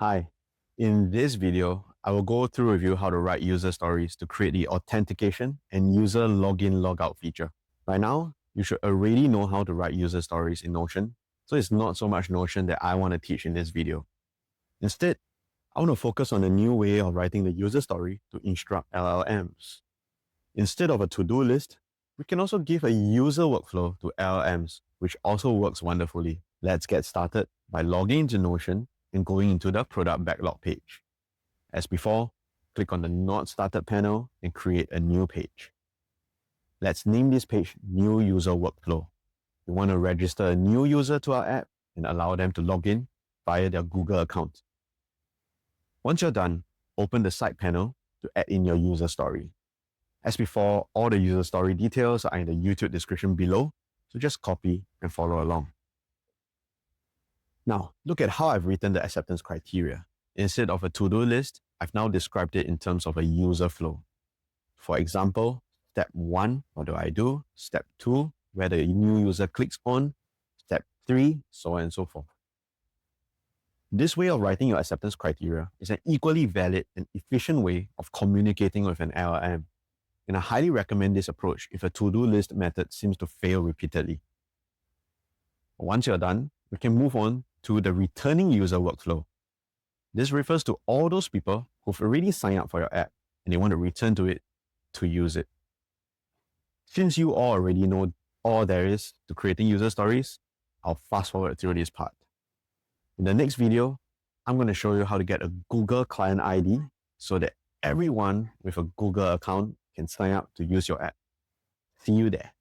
Hi, in this video, I will go through with you how to write user stories to create the authentication and user login logout feature. By now, you should already know how to write user stories in Notion, so it's not so much Notion that I want to teach in this video. Instead, I want to focus on a new way of writing the user story to instruct LLMs. Instead of a to-do list, we can also give a user workflow to LLMs, which also works wonderfully. Let's get started by logging into Notion and going into the product backlog page. As before, click on the Not Started panel and create a new page. Let's name this page New User Workflow. We want to register a new user to our app and allow them to log in via their Google account. Once you're done, open the side panel to add in your user story. As before, all the user story details are in the YouTube description below, so just copy and follow along. Now, look at how I've written the acceptance criteria. Instead of a to-do list, I've now described it in terms of a user flow. For example, step 1, what do I do? Step 2, where the new user clicks on. Step 3, so on and so forth. This way of writing your acceptance criteria is an equally valid and efficient way of communicating with an LLM. And I highly recommend this approach if a to-do list method seems to fail repeatedly. Once you're done, we can move on to the returning user workflow. This refers to all those people who've already signed up for your app and they want to return to it to use it. Since you all already know all there is to creating user stories, I'll fast forward through this part. In the next video, I'm going to show you how to get a Google Client ID so that everyone with a Google account can sign up to use your app. See you there.